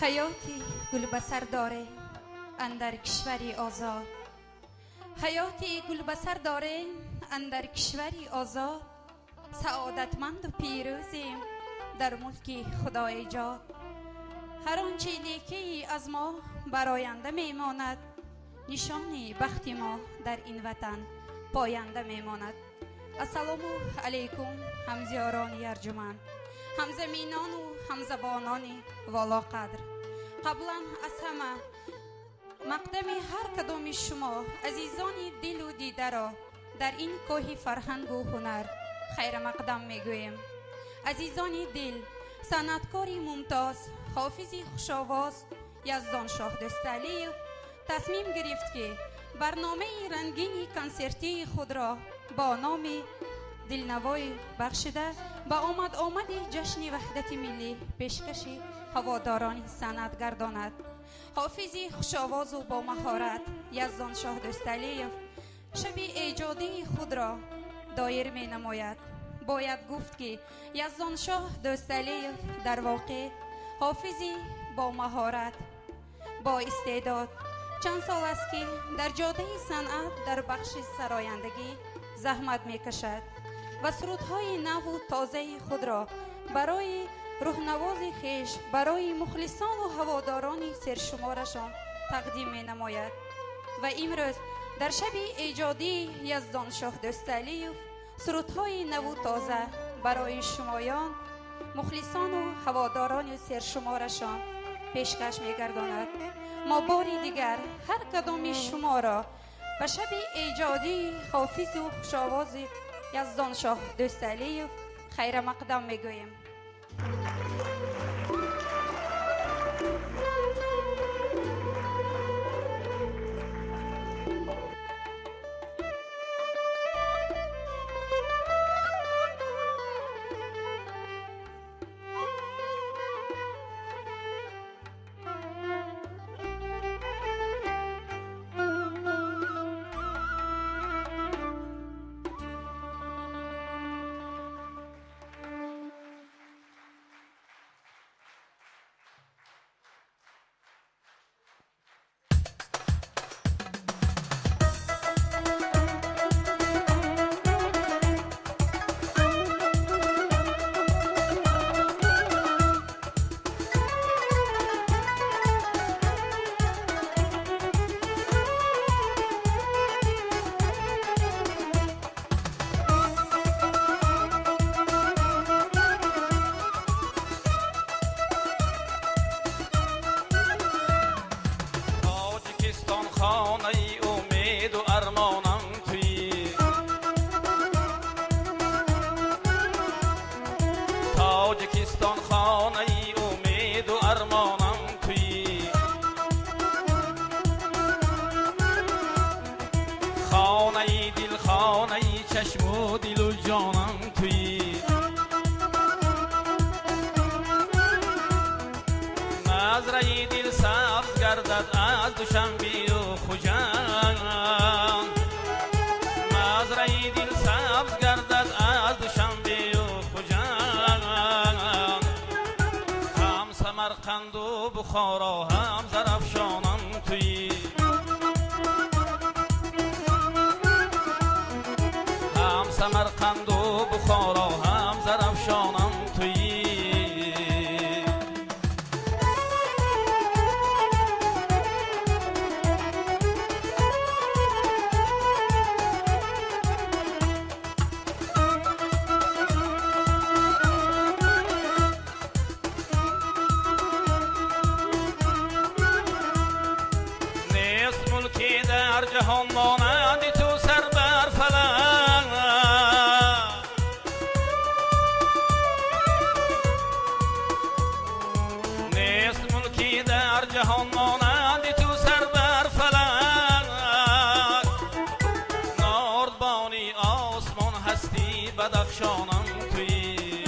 حیاتی گل بسر داره اندر کشوری آزاد، حیاتی گل بسر داره اندر کشوری آزاد. سعادتمند و پیروزیم در ملک خدای جاد. هر آنچه نیکی از ما براینده میماند، نشانی بخت ما در این وطن پاینده میماند. السلام علیکم همزیاران ارجمند، همزمینان و همزبانان والا قدر. قبلا از همه مقدم هر کدام شما عزیزان دل و دیده را در این کوه فرهنگ و هنر خیر مقدم میگویم. عزیزان دل، صنعتکاری ممتاز حافظی خوشاواز یزدان شاه دستعلیف تصمیم گرفت که برنامه رنگین کنسرتی خود را با نام دلنوای بخشیده با آمد جشن وحدت ملی پیشکش هواداران صنعت گرداند. حافظی خوشاواز و با مهارت یزدان شاه دستعلیف شب ایجادی خود را دایر می نماید. باید گفت که یزدان شاه دستعلیف در واقع حافظی با مهارت، با استعداد چند سال است که در جاده صنعت در بخش سرایندگی زحمت می کشد و سرودهای نو و تازه خود را برای روحنواز خیش، برای مخلصان و هواداران سرشمارشان تقدیم می نماید. و امروز در شب ایجادی یزدان شاه دستعلیف سرودهای نو و تازه برای شمایان مخلصان و هواداران سرشمارشان پیشکش می گرداند. ما باری دیگر هر کدام شما را به شب ایجادی حافظ و خوشاواز یزدان شاه دستعلیف خیر مقدم می گوییم. بخارا هم زرفشانم توی، هم سمرقند و بخارا هم زرفشانم توی. جهان مانندی تو سر بر فلک، نیست ملکی در جهان مانندی تو سر بر فلک. نردبانی آسمان هستی بدخشانم توی،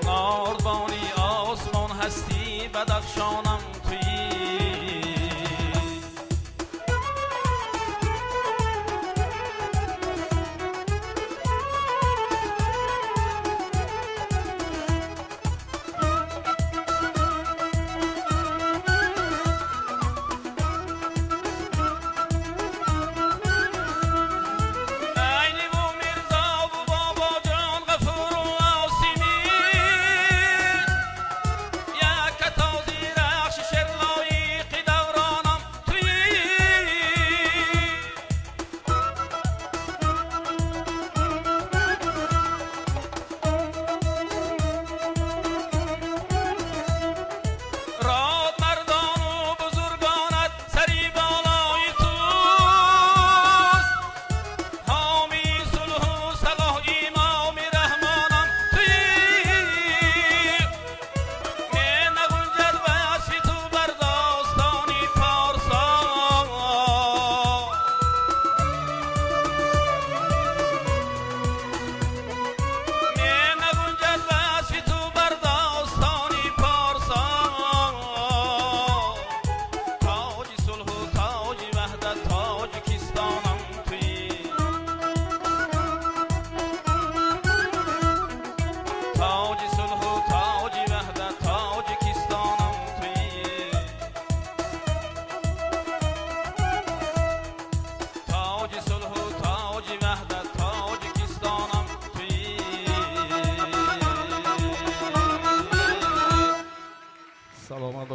نردبانی آسمان هستی بدخشانم توی.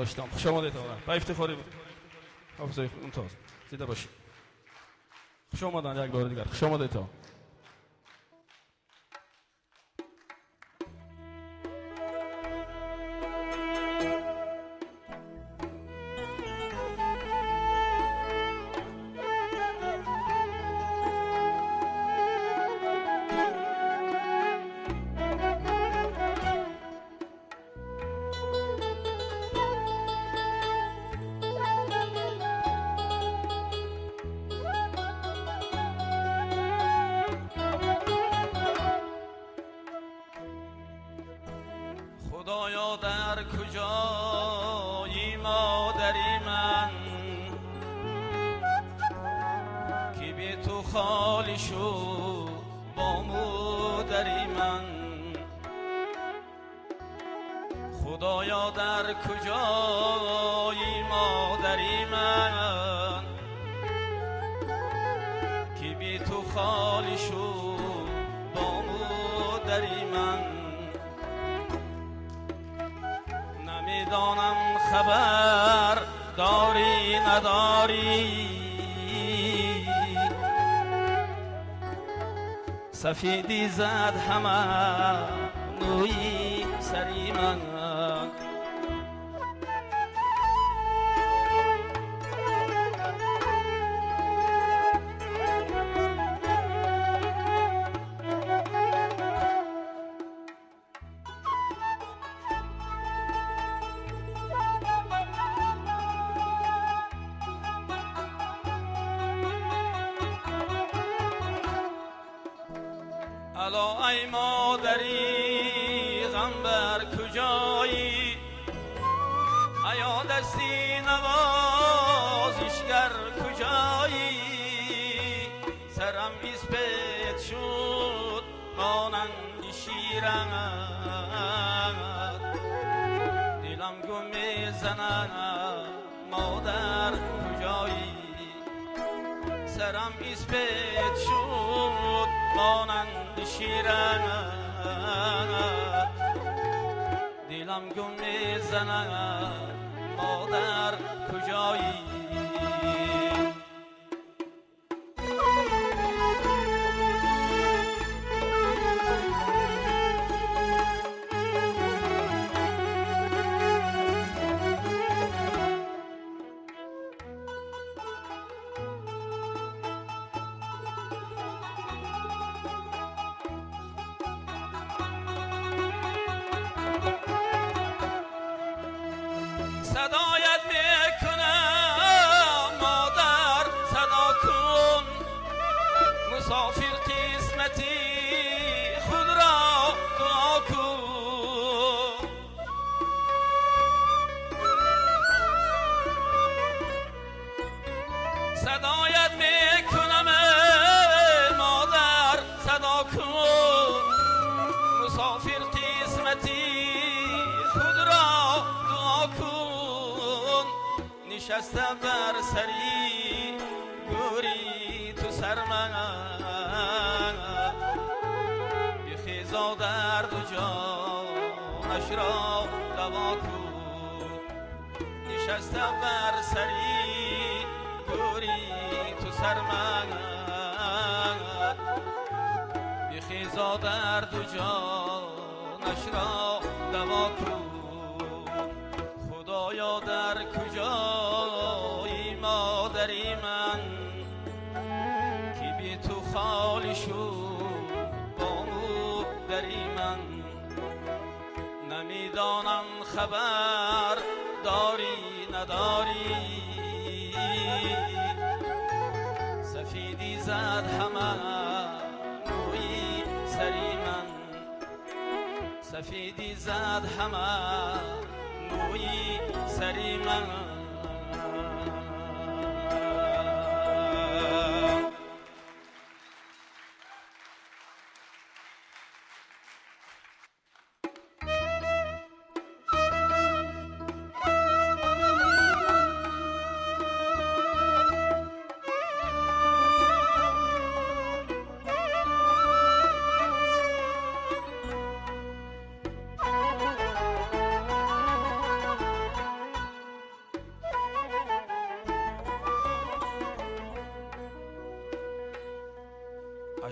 داشتم. خوش آمدید آقا. با افتخاری حافظه ممتاز. زنده باشید. خوش آمدن یک بار دیگر. خوش آمدید تا. خدایا در کجایی مادری من که بی تو خالی شد با مادری من. خدایا در کجایی مادری من که بی تو خالی شد با مادری من. نمیدانم خبر داری نداری سفیدی زد همه نوی سری من. الا ای مادری غمبر کجایی ایا دستی نوازشگر کجایی سرم اسپیت شد مانند شیرم دلم گم میزند مادر کجایی سرم اسپیت شد مانند شیرم دلم گم میزند مادر کجایی. صدایت میکنم مادر صدا کن مسافر قسمتی خود را دعا کن. صدایت میکنم مادر صدا کن مسافر قسمتی خود را دعا کن. نشسته بر سری گوری تو سر من بخیزا درد و جانش را دوا کن. نشسته بر سری گوری تو سر من بخیزا درد و جانش را دوا کن. خدایا در کجایی مادری من که بی تو خالی شد با مادری من. نمیدانم خبر داری نداری سفیدی زد همه نوی سری من. سفیدی زد همه نوی سری من.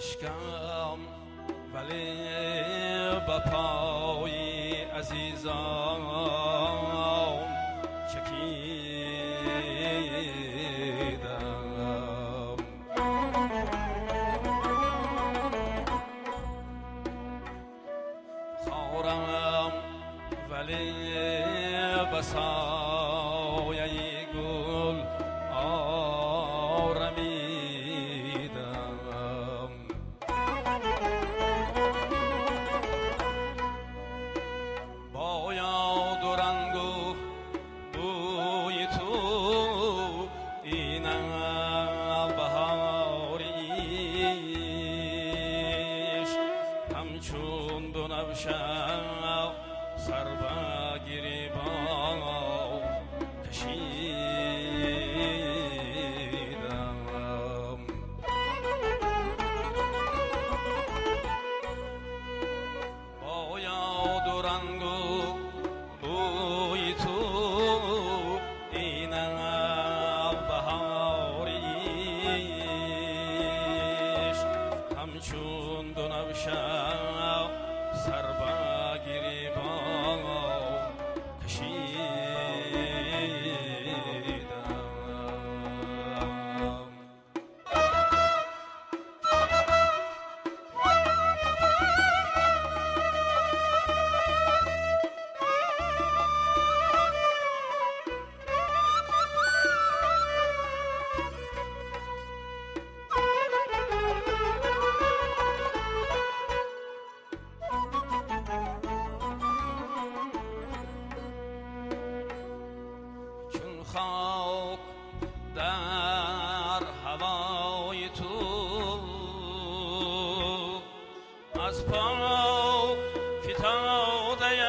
اشکم ولی به پای عزیزان چکیدم. خارم ولی به سایه گل آرمیدم. با یاد و رنگ و بوی تو اینم بهاریش همچون بنفشه سر به گریبان کشیدم. با یاد و رنگ و بوی تو اینم بهاریش همچون بنفشه سر به گریبان خاک در هوای تو از پا فتاده‌ام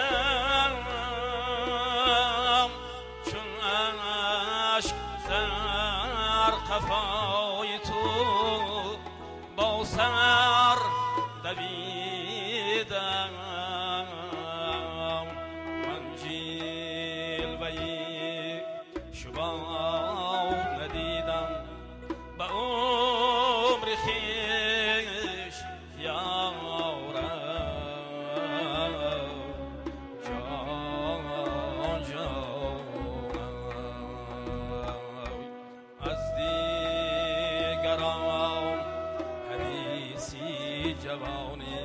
چون اشک در قفای تو با سر دویدم. من جلوه‌ای شما ندیدم به عمر خویش یارم. جان از دیگران حدیثی جوانی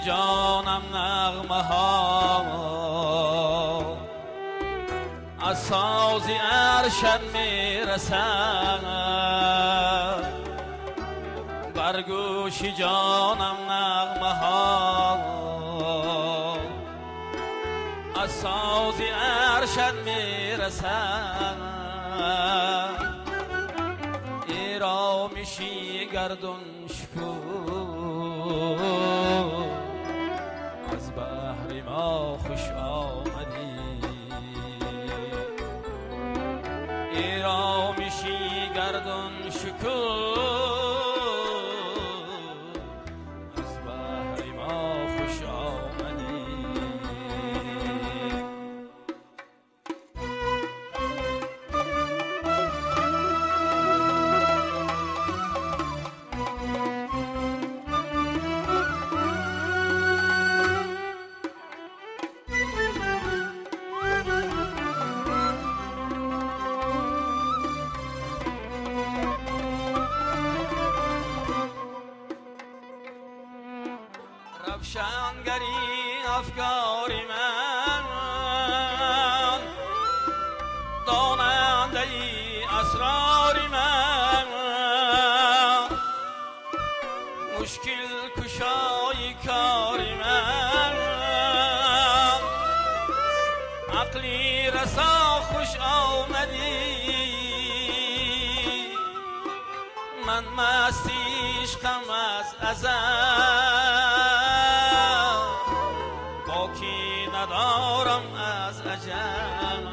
جانم نغمه ها از سازی ارشد میرسد بر گوش جانم نغمه ها از سازی ارشد میرسد ایرا میشی گردون شکوه از بحر ما خوش آمدی ایرا میشی گردون شکوه از بحر ما خوش آمدی روشنگری افکاری من داننده ای اسراری من مشکل کشای کاری من عقلی رسا خوش آمدی من مستی عشقم از ازل باکی ندارم از عجل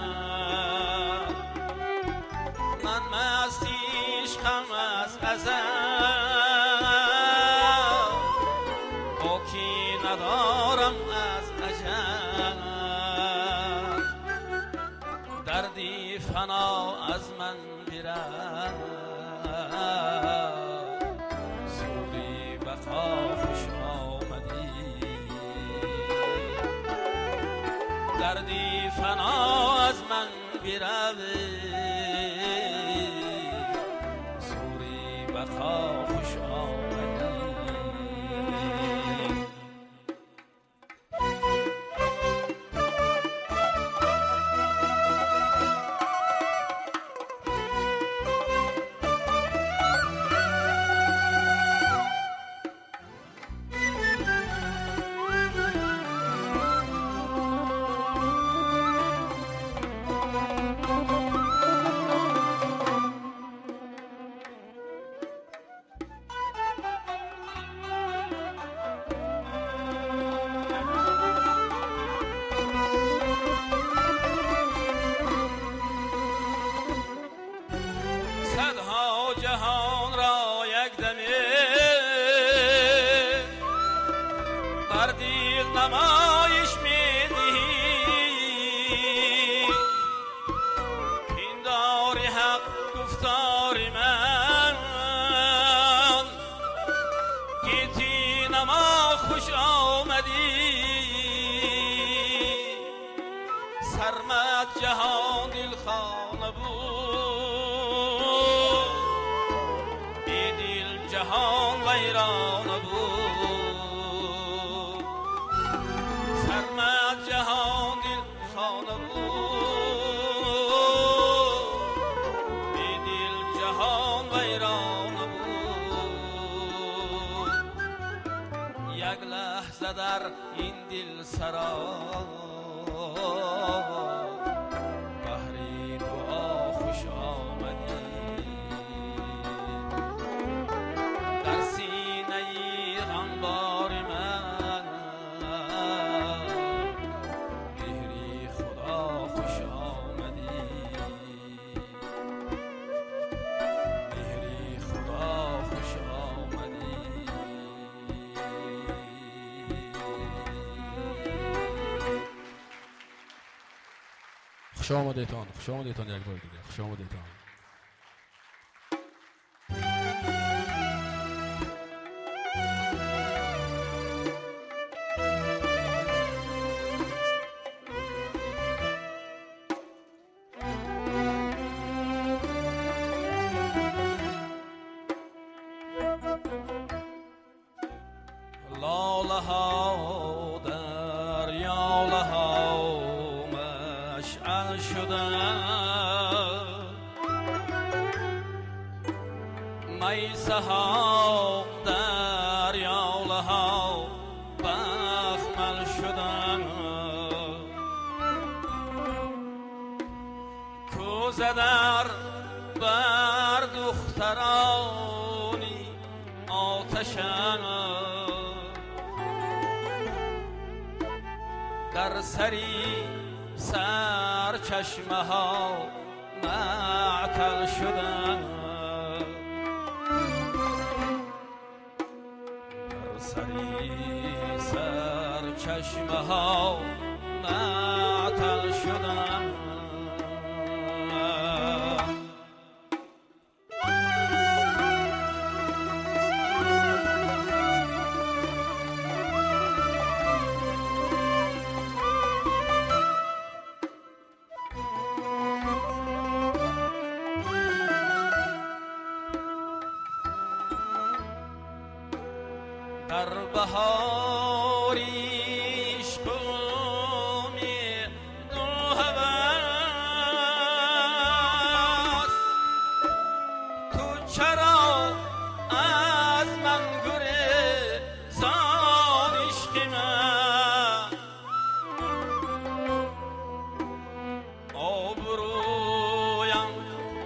من مستی عشقم از ازل باکی ندارم از عجل دردی فنا از من برد سوری بقا خوش آمدی دردی فنا از من برد سوری بقا خوش آمدی سرمد جهان دل خانه بود، بی دل جهان ویرانه بود. سرمد جهان دل خانه بود، بی دل جهان ویرانه بود. یک لحظه در این دل سرا بهری دعا خوش آمدی، در سینه غمبار من مهری خدا خوش آمدی، مهری خدا خوش آمدی. خوش آمدیتان، خوش آمدیتان، یک بار دیگه خوش آمدیتان. لاله ها در یاله ها مشعل شدن، میسه ها در یاله ها بخمل شدن. کوزه در بر دخترانی آتشن، در سری سر چشمه ها معطل شدن، در سری سر چشمه ها معطل شدن. در بهاریش کمی دو هوس، تو چرا از من گریزان عشق من؟ آبرویم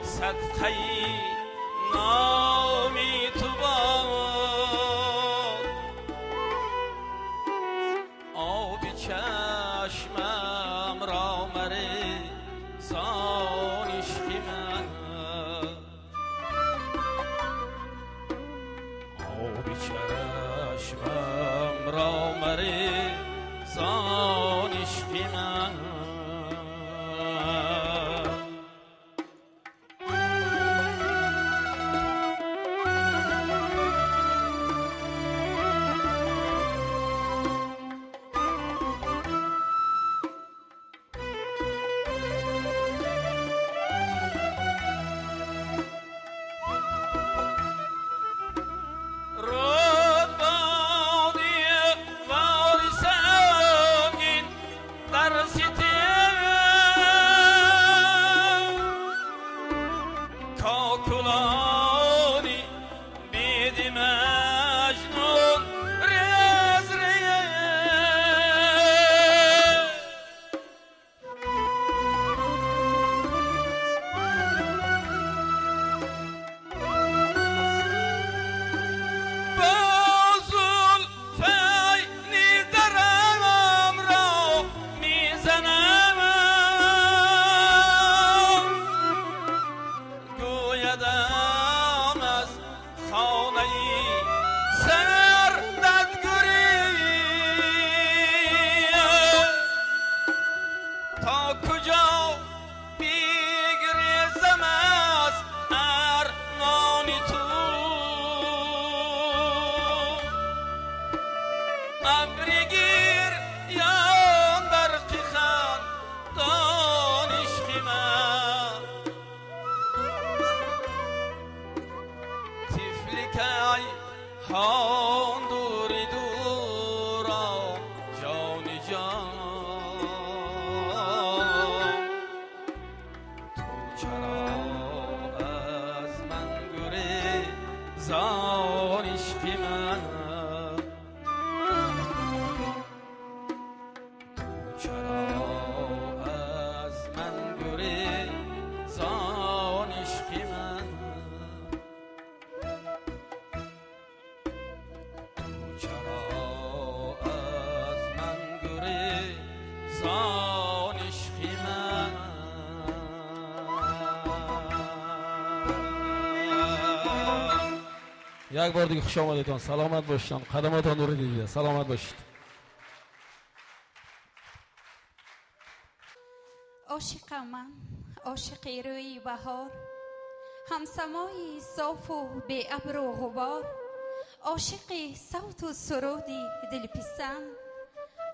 صدقه نامی تو چشمم را مریزان عشق من. آب چشمم را مریزان عشق من. ابرگیر یا برقی خان یک بار دیگه خوش آمدید. سلامت باشید. قدماتان دور دیگه. سلامت باشید. عاشقم من، عاشق روی بهار، همسمای صاف و بی ابر و غبار، عاشق صوت و سرودی دلپسند،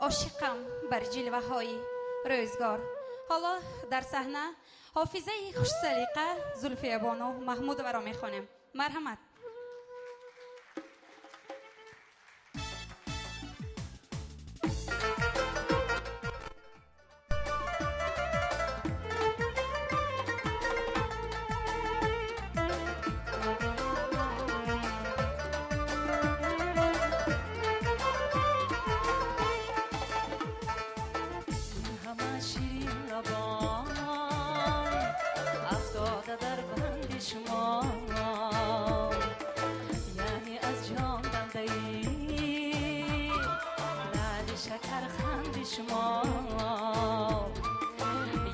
عاشقم بر جلوه های روزگار. حالا در صحنه حافظه خوش سلیقه زلفی بانو محمود برا میخوانیم. مرحمت.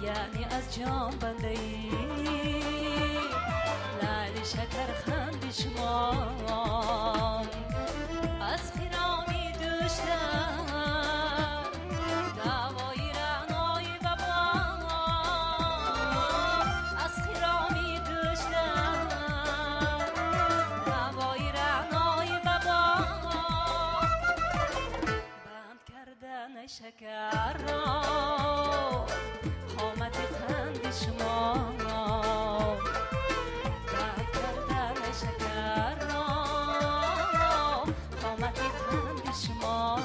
یعنی از جان بنده ای لعل شکر خند شما از خرامی دوشتر دوای رعنای بابا از خرامی دوشتر دوای رعنای بابا بند کردن شکر را خامت خند شما بند کردن شکر را خامت خند شما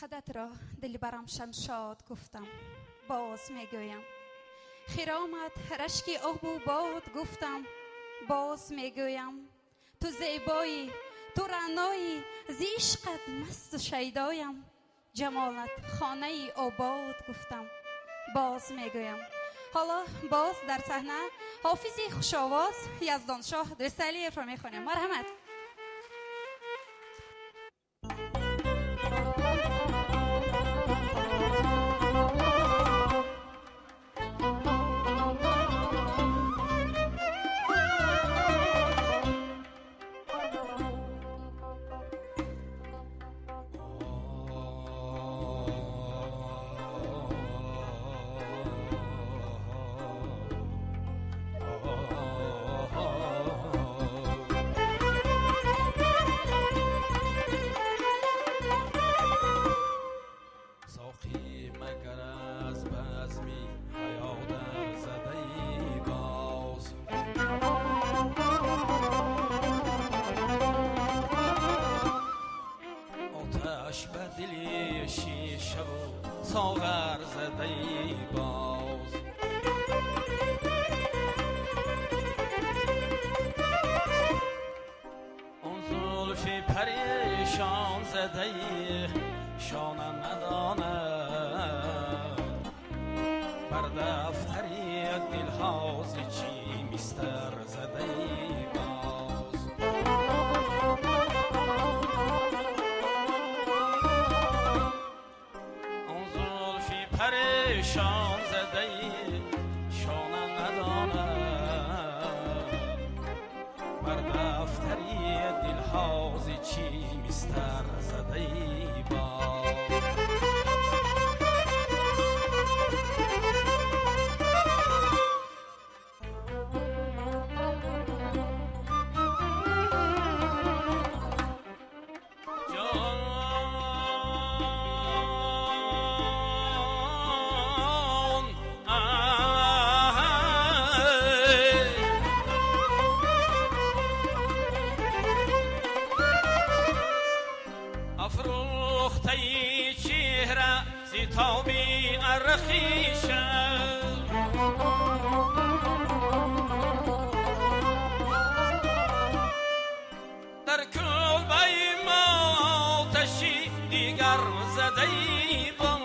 قدت را دل برم شمشاد گفتم باز میگویم، خرامت رشک آب و باد گفتم باز میگویم، تو زیبایی تو رعنایی ز عشقت مست و شیدایم، جمالت خانه ای آباد گفتم باز میگویم. حالا باز در صحنه حافظی خوشاواز یزدان شاه دوستعلی را میخوانیم. مرحمت. ساغر زده ای باز. اون زلفی پریشان زده ای شانه نداند، بر دفتری دلهاز چی میستر زده ای باز. اون زلفی پریشان زده ای شانه نداند، بر دفتری دلهاز چی میستر زده ای باز. افروخته چهره زیتابی ارخیشه، در کلبه ما آتشی دیگر زده ای باز.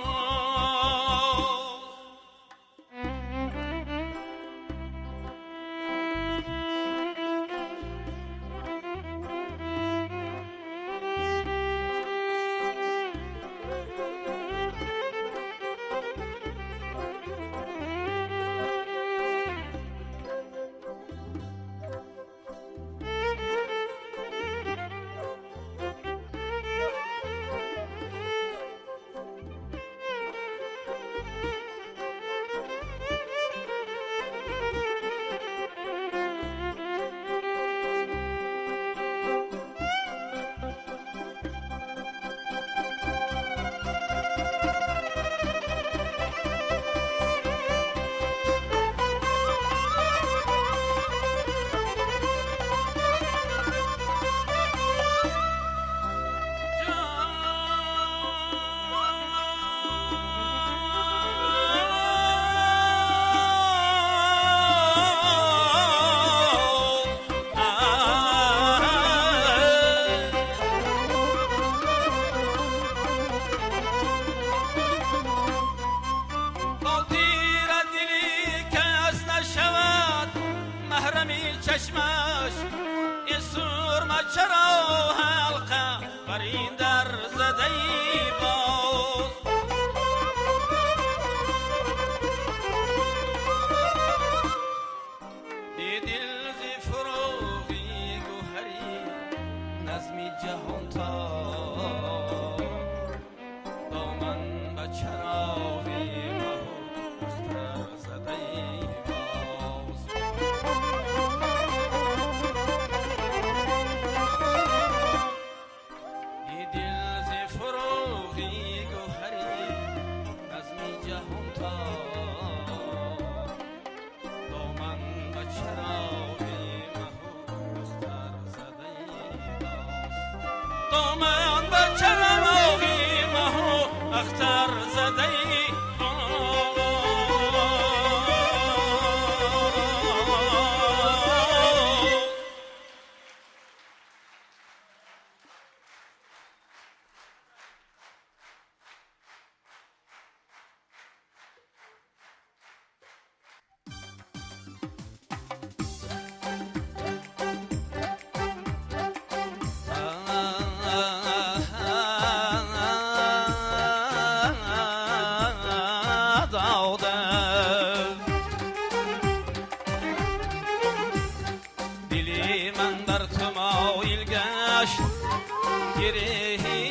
چشمش این سرمه چرا حلقه بر این در زده ای باز. بی دل زی فروغی گوهری نظمی جهان تا دامن به چراغی مهو اختر زده ای باز. دامن به چراغی مهو اختر زده ای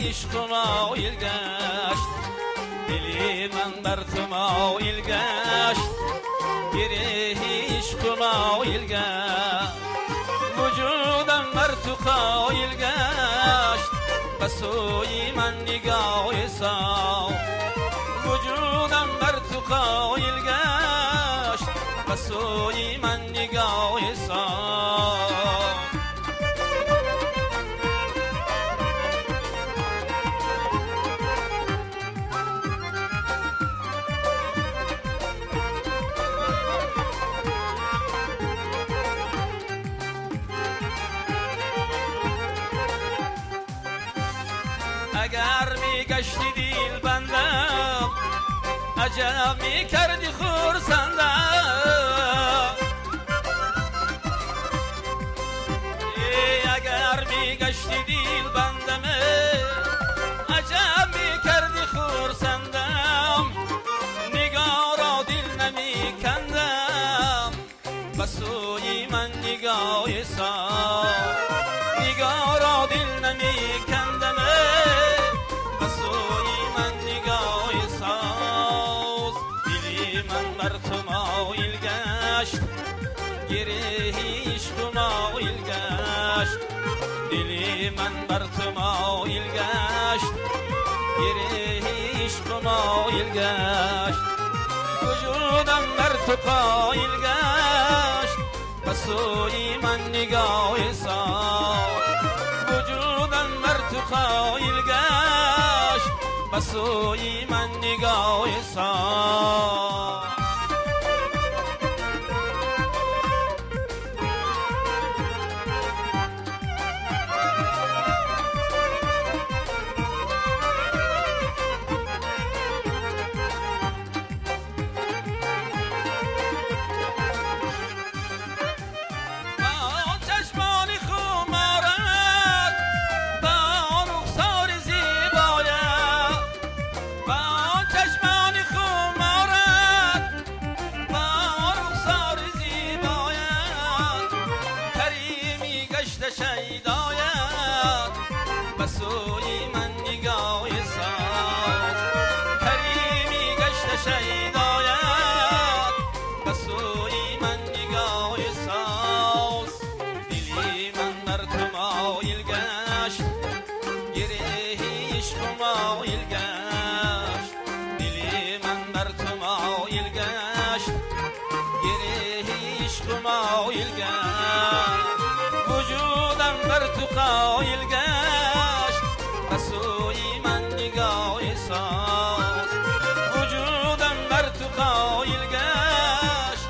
عشقما گشت دلی من بر تو مایل گشت گره عشقما گشت وجودم بر تو قایل گشت به سوی من نگاه ساو وجودم بر تو قایل گشت به سوی من نگاه ساو اگر میگشتی دیل بندم عجب میکردی خورسندم اگر میگشتی دیل بندم عجب میکردی خورسندم نگاه را دل نمیکندم بسوی من نگاه سام نگاه را دل نمیکندم بسوی من نگاه ساز دلی من بر تو مایل گشت گره عشق مایل گشت دلی من بر تو مایل گشت گره عشق مایل گشت وجودم بر تو قایل گشت بسوی من نگاه ساز وجودم بر تو قایل گشت بسوی من نگاه ساز شیدایت بسوی من نگاه ساز کریمی گشت شیدایت بسوی من نگاه ساز دلی من بر تو مایل گشت گره عشق مایل گشت دلی من بر تو مایل گشت گره عشق مایل گشت وجودم بر تو قایل گشت بسوی من نگاه ساز وجودم بر تو قایل گشت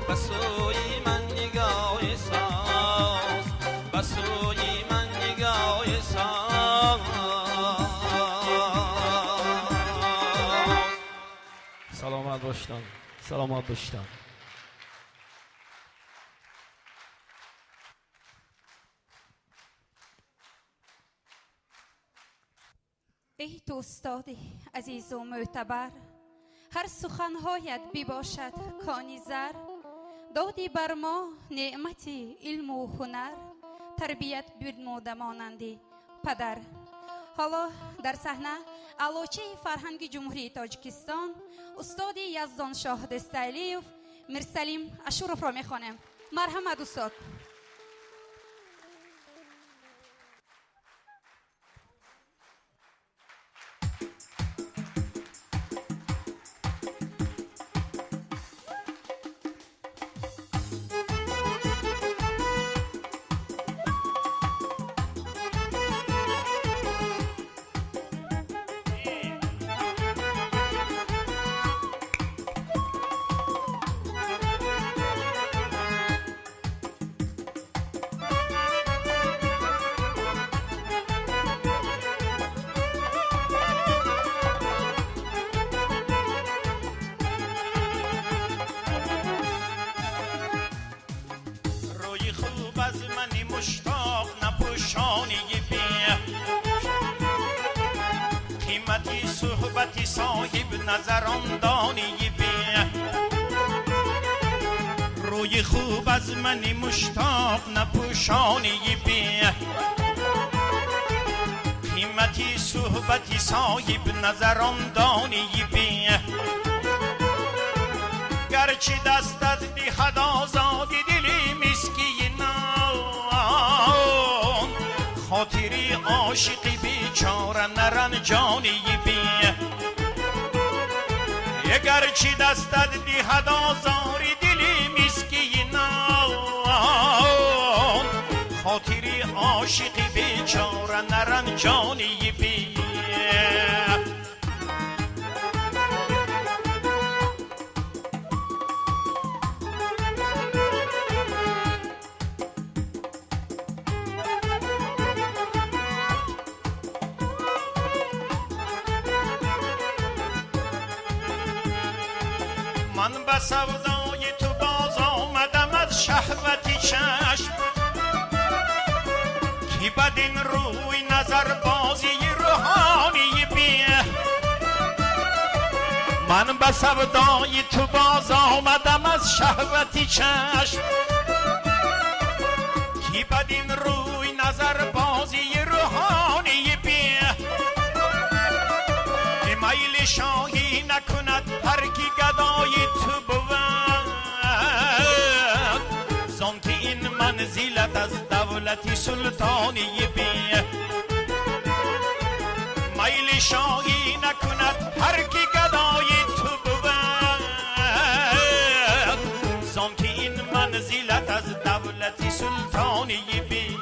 بسوی من نگاه ساز بسوی من نگاه ساز سلامت باشتن سلامت باشتن ای تو استاد عزیز و معتبر هر سخنهایت بباشد کانی زر دادی بر ما نعمتی علم و هنر تربیت بودموده مانندی پدر حالا در صحنه علوچه فرهنگ جمهوری تاجیکستان استاد یزدان شاه دستایلیوف مرسلیم اشورов را میخوانم. مرحمت استاد. مشتاق نپوشانی بی قیمتی صحبتی صاحب نظران دانی بی روی خوب از منی مشتاق نپوشانی بی قیمتی صحبتی صاحب نظران دانی بی گرچه دستت دیخد آزادی دلی مسکین خاطری عاشقی بیچاره نرنجانی بی گرچه دستت دیخد آزاری دلی مسکین خاطری عاشقی بیچاره نرنجانی بی من به سودای تو باز آمدم از شهوتی چشم کی بدین روی نظر بازی روحانی بیه من به سودای تو باز آمدم از شهوتی چشم کی بدین روی نظر بازی روحانی بیه میل شاهی نکند هر کی گدای تو بود زان که این منزلت از دولتی سلطانی بیه میل شاهی نکند هر کی گدای تو بود زان که این منزلت از دولتی سلطانی بیه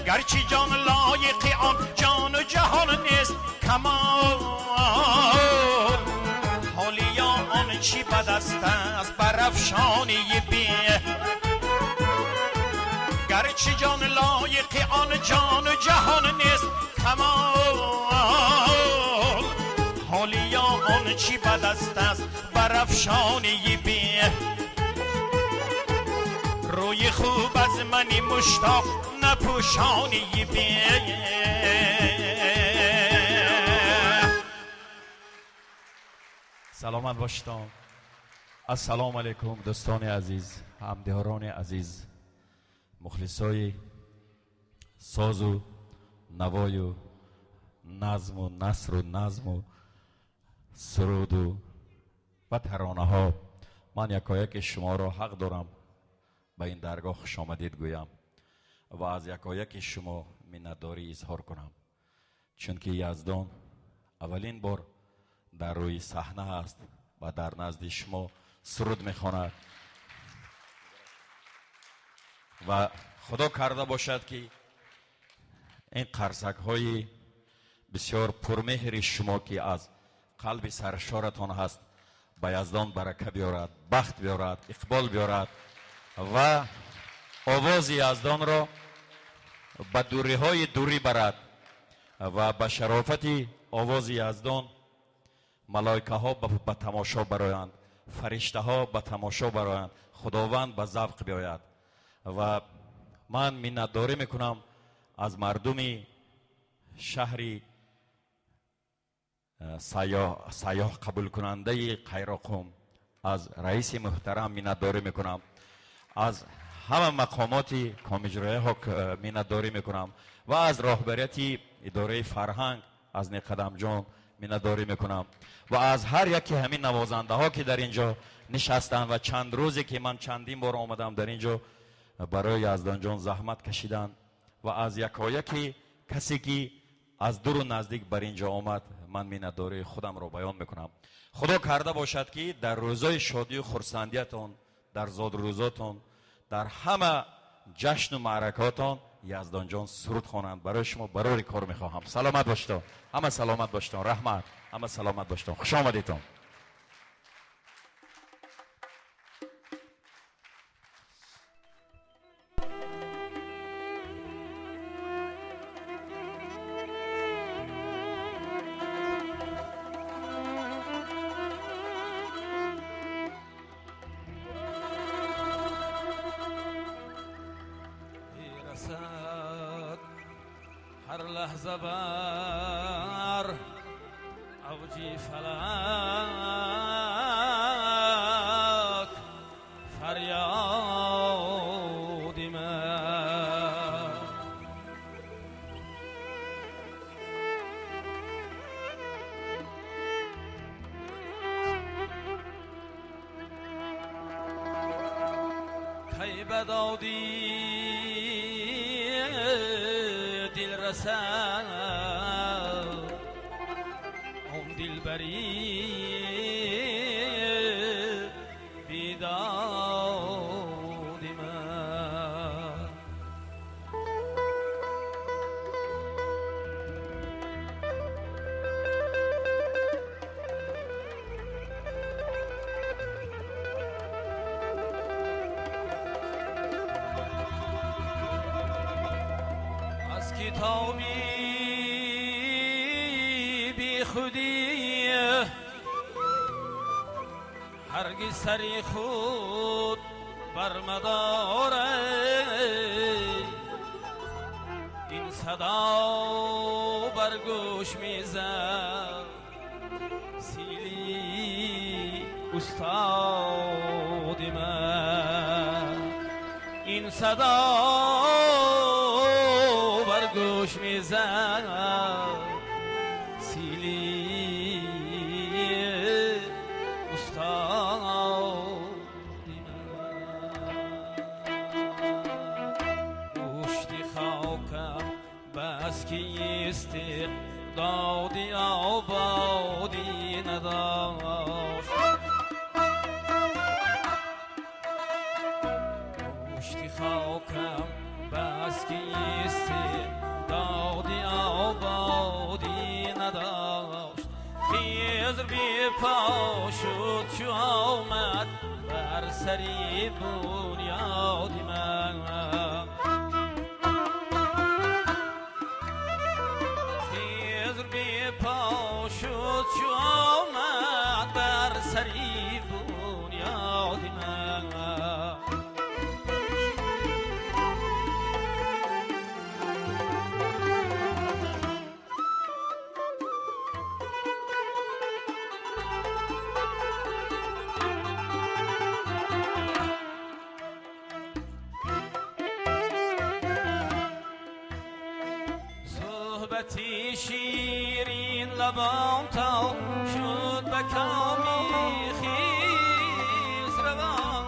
گرچه جان لایق آن جان و جهان نیست کمال حالی آن چی بد است از برافشانی بیه گرچه جان لایق آن جان و جهان نیست کمال حالی آن چی بد است از برافشانی بیه روی خوب از منی مشتاق نپوشانی بیه سلامت باشتم. السلام علیکم دوستان عزیز، همدیاران عزیز، مخلصای ساز و نوای و نظم و نثر و نظم و سرود و ترانه ها. من یکایک شما را حق دارم به این درگاه خوش آمدید گویم و از یکایک شما منتداری اظهار کنم، چون که یزدان اولین بار در روی صحنه است و در نزد شما سرود میخواند و خدا کرده باشد که این قرصک های بسیار پرمهر شما که از قلب سرشارتان هست به یزدان برکه بیارد، بخت بیارد، اقبال بیارد و آواز یزدان را به دوری های دوری برد و به شرافت آواز یزدان ملائکه ها به تماشا برایند، فرشته ها به تماشا برایند، خداوند به ذوق بیاید. و من منتداری میکنم از مردم شهری سیاه قبول کننده قیراقوم، از رئیس محترم منتداری میکنم، از همه مقامات کامیجرای ها منتداری میکنم و از راهبریت اداره فرهنگ از نیقدم جان منتداری میکنم و از هر یکی همین نوازنده ها که در اینجا نشستن و چند روزی که من چندین بار آمدم در اینجا برای یزدان جان زحمت کشیدن و از یکایک کسی که از دور و نزدیک بر اینجا آمد من منتداری خودم را بیان میکنم. خدا کرده باشد که در روزای شادی و خرسندیتان، در زاد روزاتان، در همه جشن و معرکاتان یزدان جان سرود خوانند. برای شما برای کار میخواهم. سلامت باشید، همه سلامت باشید، رحمت، همه سلامت باشید، خوش آمدیدتان. هر لحظه بر اوجی فلک بدادی دل رسد اون دلبری بیدادی من از کتابی بی خودی هرگز سری خود برمداره این صدا بر گوش میزد سیلی استاد من این صدا بر گوش میزد سیلی استاد گوشتی خاکم بس که استعدادی آبادی نداشت گوشتی خاکم بس که استعدادی آبادی نداشت خیزر بی پا شد چو آمد بر سری بنیادی من خیزر بی پا شد چو آمد بر سری بنیادی من صحبتی شیرین لبام تا شد به کامی خیز روان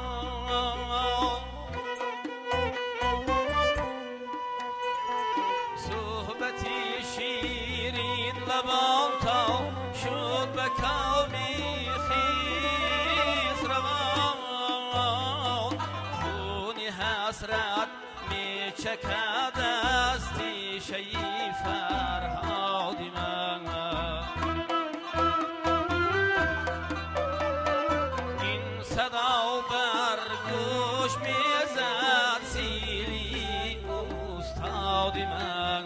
صحبتی شیرین لبام تا شد به کامی خیز روان خونی حسرت می چکد از تیشه فرهادی من این صدا بر گوش میزد سیلی استادی من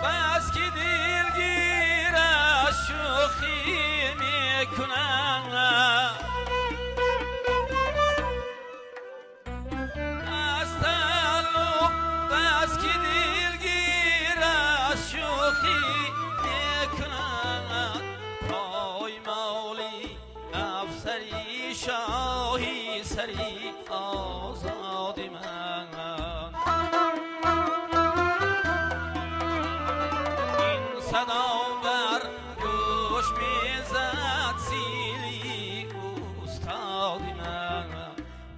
بس که دلگیر از شوخی میکنم از تعلق بس که دلگیر از شوخی میکنم پایمالی افسری شاهی سری آزادی من صدا بر گوش میزد سیلی استادی من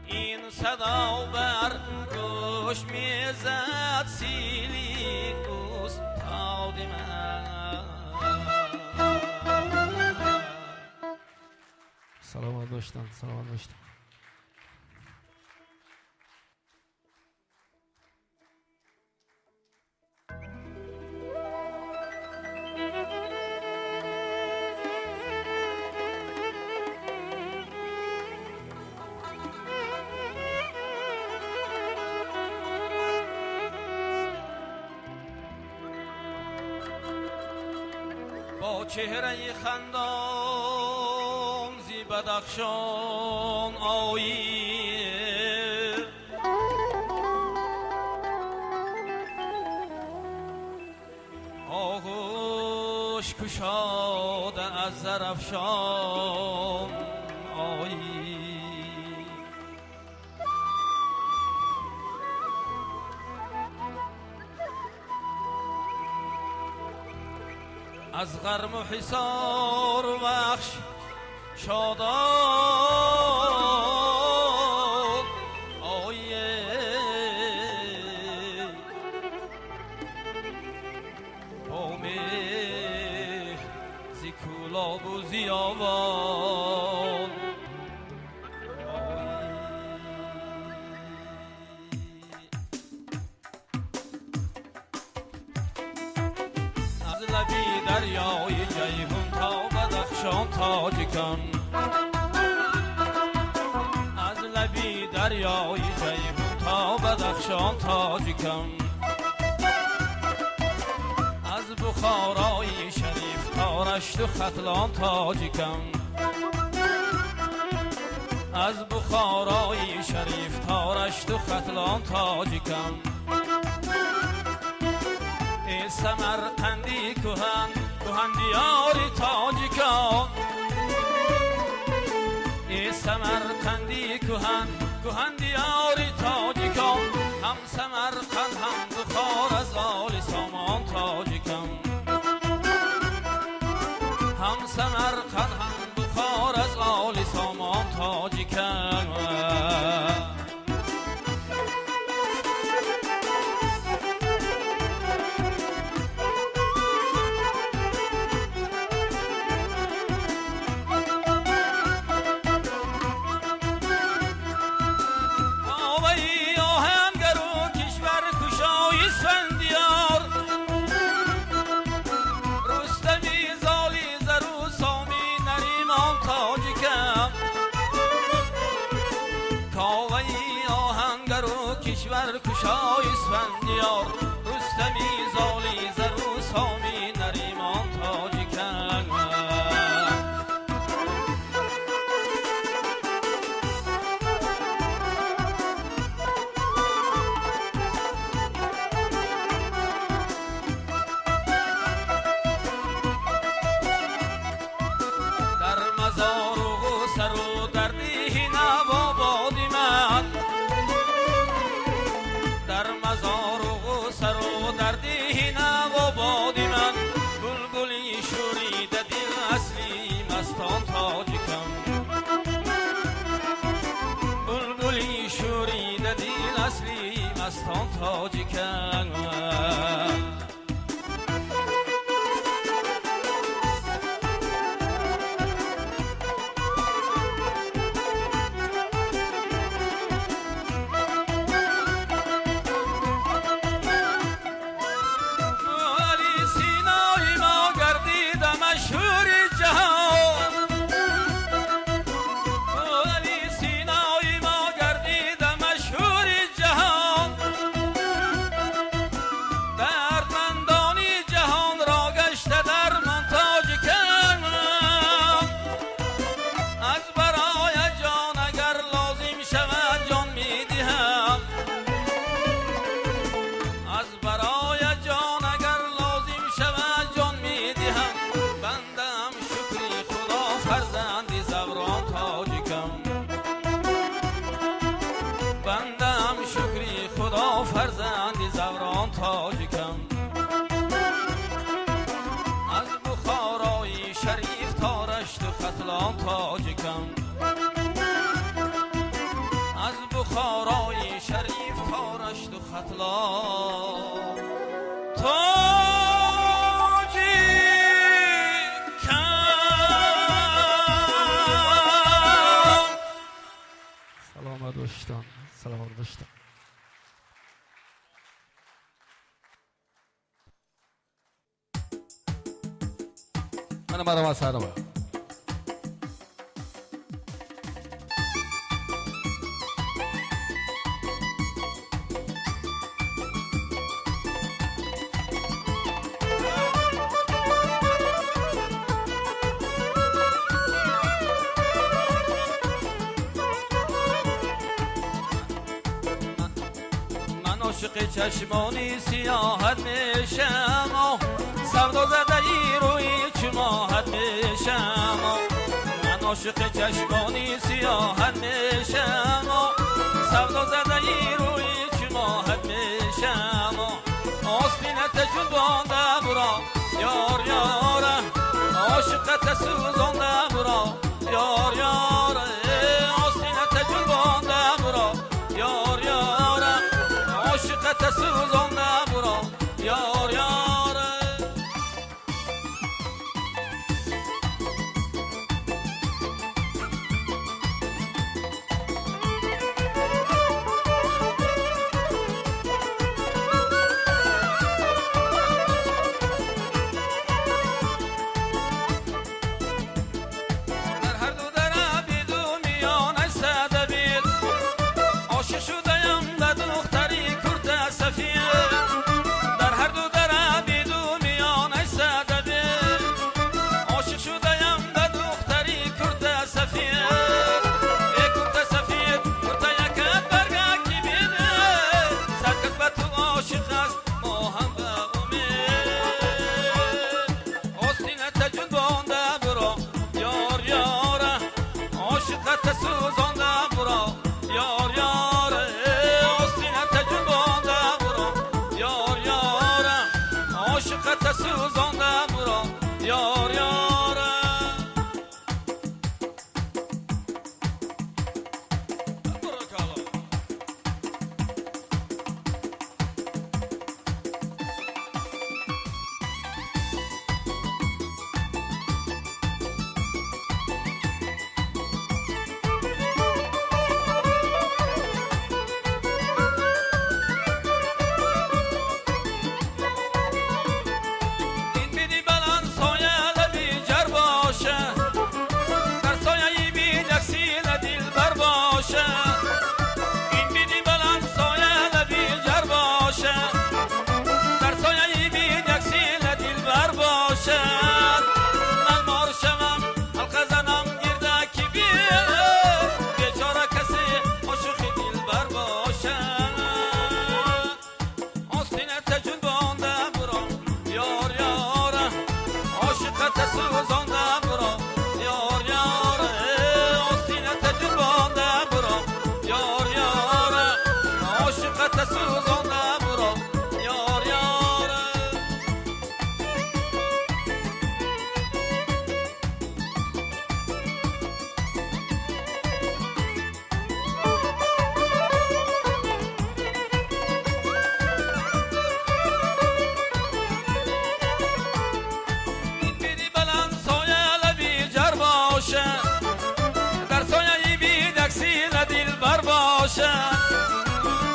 این صدا بر گوش میزد سیلی استادی من سلامت باشتن سلامت باشتن با چهره خندان زی بدخشان آیی آغوش کشاده از زرافشان آیی از غرم و حصار بخش شادان آیه با مهر زی کولاب و زیابان از لبی دریای جیهون تا بدخشان تاجیکان از لبی دریای جیهون تا بدخشان تاجیکان از بخارای شریف تا رشت و ختلان تاجیکان از بخارای شریف تا رشت و ختلان تاجیکان ای سمرقندی کهن دیاری تاجیکان ای سمرقندی کهن دیاری تاجیکان هم سمرقند هم بخار از آل سامان تاجیکان هم سمرقند هم بخار از آل سامان تاجیکان کشور کشای اسفندیار رستمی زالی زرو سامی نریمان تاجیکان در مزار و سر و در دیه نوا بادی من در مزار و سر و در دیه نوا بادی من بلبلی شوریده دل اصلی مستان تاجیکان بلبلی شوریده دل اصلی مستان تاجیکان فرزندی زوران تاجیکم از بخارای شریف تا رشت و ختلان تاجیکم از بخارای شریف تا رشت و ختلان سلامت باشتن سلامت باشتن من مرا مسخره با عاشق چشمانی سیاحت میشم سودا زده ای روی چه ماهت میشم من عاشق چشمانی سیاحت میشم سودا زده ای روی چه ماهت میشم آستینت جون بانده برا یار یاره عاشقت سوزانده برا یار یاره آستینت جون بانده برا یار یاره عاشقت سوزانده برا یار یاره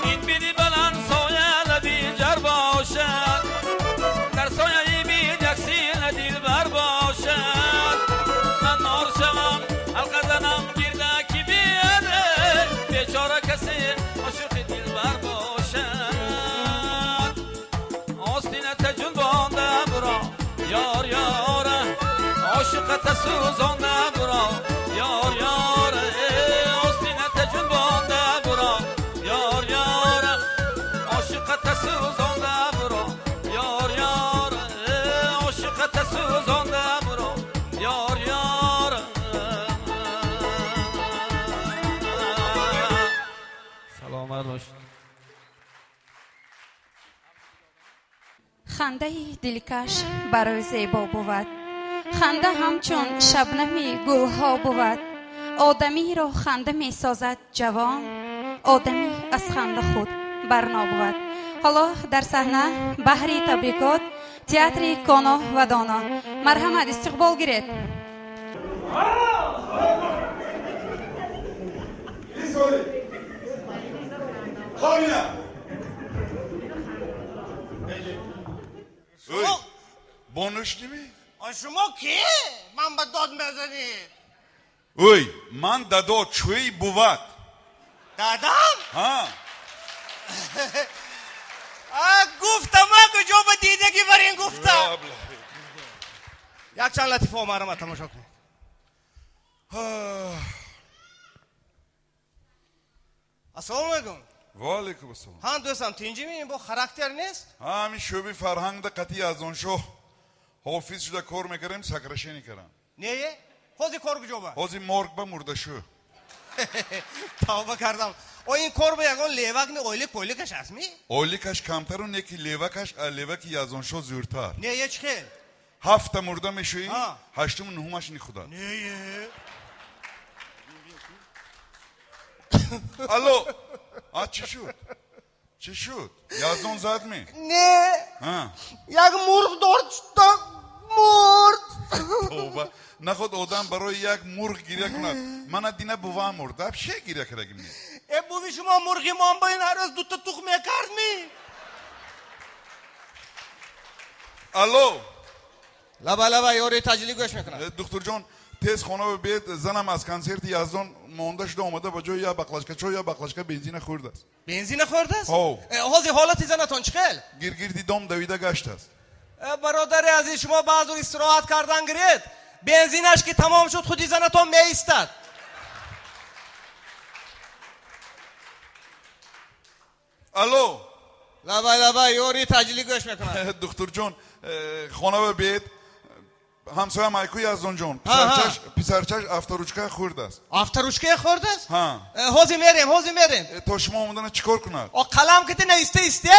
این بیدی بلند سایه لبی جر باشد در سایه بید یکسیل دل بر باشد من نار شوم حلقه زنم گرده کی بیاده بیچاره کسی عاشق دل بر باشد آستینت جون بانده برا یار یاره عاشقت سوزانده برا یار یاره آستینت جون بانده برا یار یاره عاشقت سوزانده برا یار یاره عاشقت سوزانده برا یار یاره سلامت باشید. خنده دلکش برای زیبا بود، خنده همچون شبنمی گلها بود. آدمی را خنده می سازد جوان، آدمی از خنده خود برنا بود. حالا در صحنه بحری تبریکات تئاتر کانا و دانا. مرحمت استقبال گیرید. بانشتی می؟ شما کی؟ من به داد میزنید. اوی من دادا چوی بود. دادم؟ ها گفتم کجا به دیدگی برین گفتم. یک چند لطیفه آمارم ها تماشا کنید. السلام علیکم. و علیکم السلام. ها دوستم تینجی می با خاراکتر نیست؟ همین شوبی فرهنگ ده قطعی از اون شو حافظ شده کار میکردیم سکرشینی کردم Neye? Hozi korku joba. حاضی مرگ به مردشو Tavba kardam. O in korba yagon levak ne oylik aşas mi? اولیکش کمتر و نیکی لیوکش لیوک یازانشو زورتر Neye çıkıl? هفت مرده میشوی ها. هشتم نهمش نی خدا Neye? الو چی شد چی شد یازدان زد می Ne? ها Yak murg dorçta murg. توبه نخود آدم برای یک مرغ گیره کند من دینه بوا مرده چه گیره کرده می E bu vişuma murgi mambayın her öz dutta tukmaya kard mi? الو Laba yori tacili göç mekanı. دکتر جان تیز خانه بیت زنم از کنسرت یزدان مانده شده آمده با جای یا بقلاشکا چای یا بقلاشکا بنزین خورده است Benzine khordas? Ho. Hozi halat izanaton çıkıl. گیرگیردی دام دویده گشت است برادر عزیز شما بعض استراحت کردن گرید بنزینش که تمام شد خود ایزانتون می ایستد الو لبا یوری تجلی گوش میکنن دکتر جان خانه بیت همسایه مایکو یزدان جان ها. پسرچش افتاروچکا خورده است افتروشکه خوردست؟ ها هوزی میریم تا شما آمدن چیکار کند o kalam که نه istedi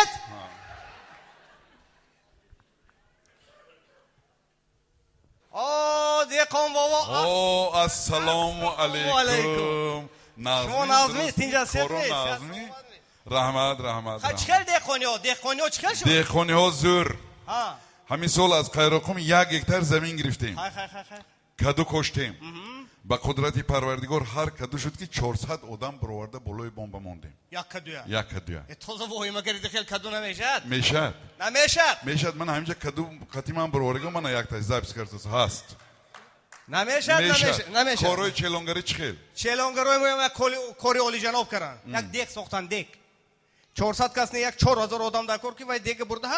دیکن بابا او السلام علیکم. علیکم شما نازمی تینجا سفری نازمی رحمت چکل دیکنیو چکل شد دیخونی ها زور ها همین سال از قیراقم 1 هکتار زمین گرفتیم خای کدو کشتیم با قدرتی پروردگار هر کدو شد که 400 آدم برآورده بالای بمب موندیم یک کدویا یک کدویا توزو وحیمه گریده خیل کدو نمیشد میشد نمیشد میشد من همینجا کدو قطیمم برآورده من یک تا زبس کرده هست نمیشد کارای چلونگری چخیل چلونگروی مویم کوری اولی جناب کردن یک دیک ساختن دیک 400 کس نه یک 4000 آدم دکور که وای دیک برده ها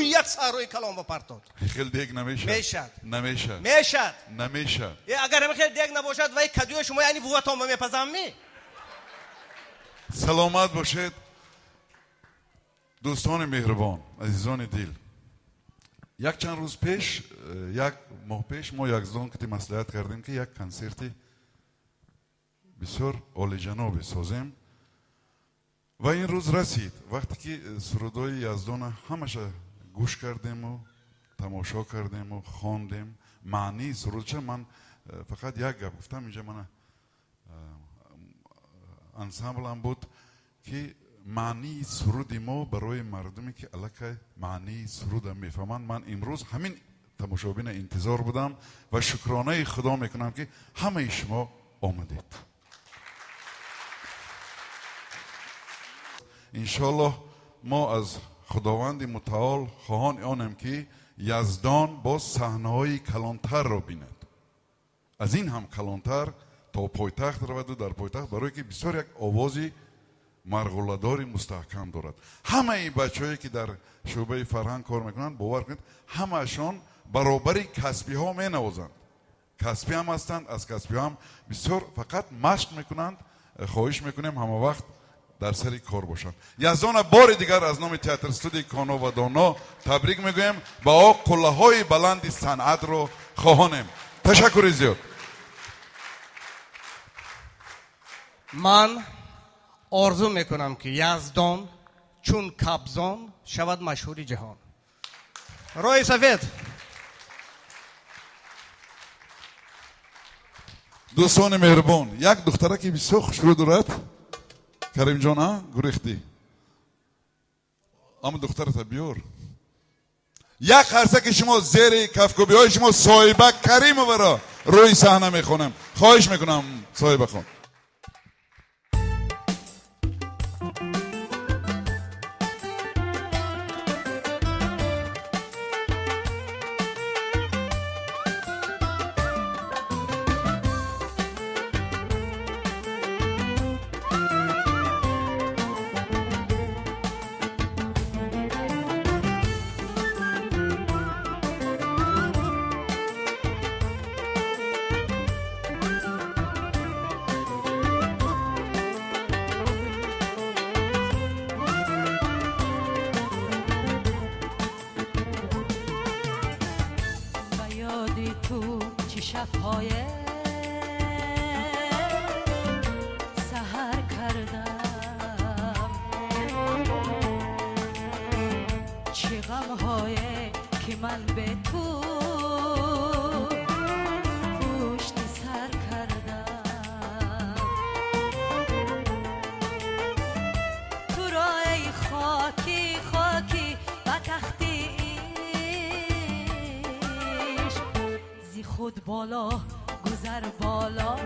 یک ساروی کلام با پرتاد خیل دیگ نمیشد نمیشد اگر همه خیل دیک نباشد وای کدوی شما یعنی بوات هم میپزم می سلامت باشید دوستان مهربان عزیزان دل یک چند روز پیش یک ماه پیش ما یک زن که مصلحت کردیم که یک کنسرت بسیار عالی جناب سازیم و این روز رسید وقتی که سرودای یزدان همش گوش کردیم و تماشا کردیم و خواندیم معنی سرودش من فقط یک گپ گفتم اینجا من انسامبلم بود که معنی سرود ما برای مردمی که الکه معنی سرود میفهمند من امروز همین تماشابین انتظار بودم و شکرانه خدا میکنم که همه شما آمدید انشالله ما از خداوند متعال خواهان آنیم که یزدان با صحنه‌های کلانتر را بیند از این هم کلانتر تا پایتخت رود و در پایتخت برای که بسیار یک آوازی مرغوله‌داری مستحکم دارد همه این بچه‌هایی که در شعبه فرهنگ کار میکنند باور کنید همه‌شان برابری کسبی ها می نوازند کسبی هم هستند از کسبی هم بسیار فقط مشق میکنند خواهش میکنیم همه وقت در سری کار باشند یزدان بار دیگر از نام تئاتر استودیو کانا و دانا تبریک میگویم با قله‌های بلند صنعت رو خواهانیم تشکر زیاد من آرزو میکنم که یزدان چون کبزان شود مشهور جهان روی سفید دوستان مهربان یک دختره که بسیار خوشرو دارد کریم جان ها گریختی اما دخترت بیار یک خرسه که شما زیر کفکوبی های شما صاحبه کریم برا روی صحنه میخونم خواهش میکنم صاحبه خون شب‌های سحر کردم، چه غم‌های که من به تو پشت سر کردم. تو را ای خاکی خاکی و تختی عشق، زی خود بالا گذر بالا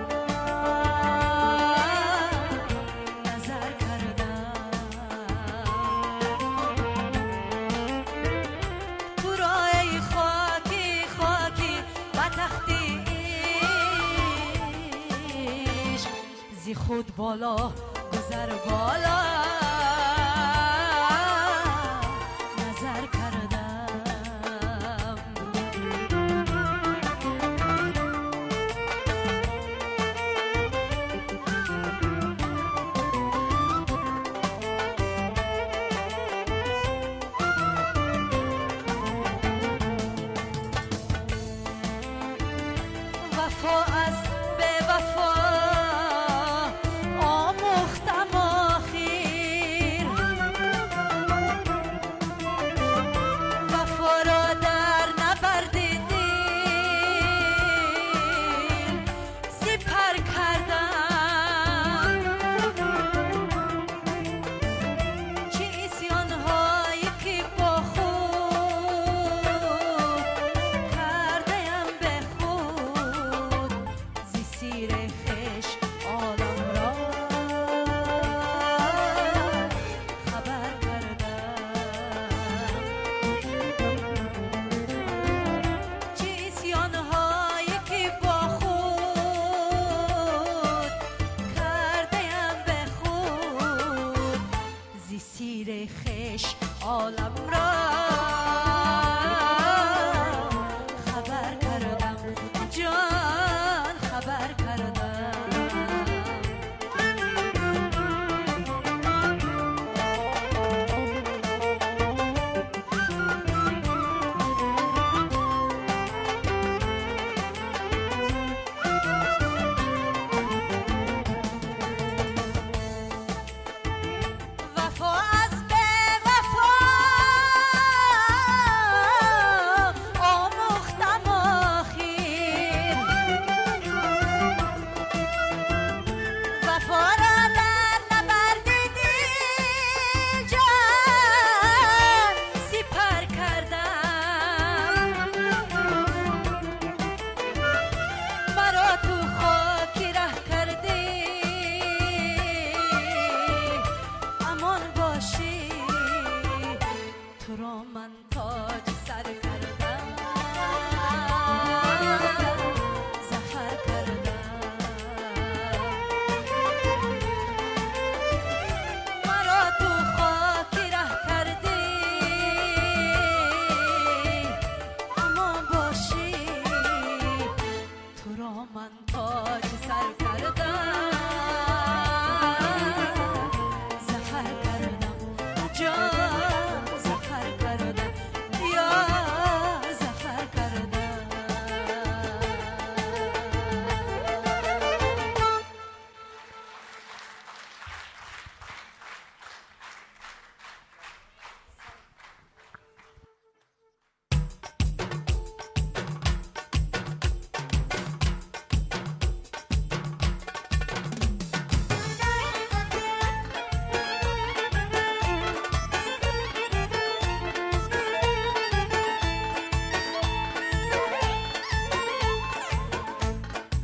نظر کردم. تو را ای خاکی خاکی و تختی عشق، زی خود بالا گذر بالا نظر کردم. وفا از به وفا آموختم آخر، وفا را در نبرد دل سپر کردم. چه عصیان‌هایی که با خود کرده‌ام به خود، زی سیر خویش عالم را خبر کردم. چه عصیان‌هایی که با خود کرده‌ام به خود، زی سیر خویش عالم را خبر کردم. جان خبر کردم. وفا از به وفا آموختم آخر، وفا را در نبرد دل جان سپر کردم. مرا تو خاکی ره کرده امان باشی، تو را من تاج سر کردم ظفر کردم. مرا تو خاکی ره کرده امان باشی، تو را من تاج سر کردم ظفر کردم. جان ظفر کردم یا ظفر کردم.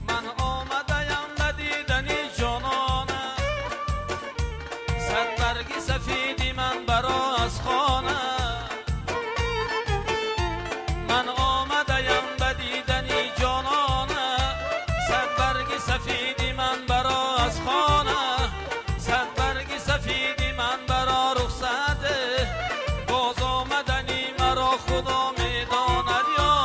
من آمده‌ام به دیدنی جانانه، صد برگ سفیدی من برا از خانه. من آمده‌ام به دیدنی جانانه، صد برگ سفیدی من برا از خانه. صد برگ سفیدی من برا رخصت ده، باز آمدنی مرا خدا میداند یا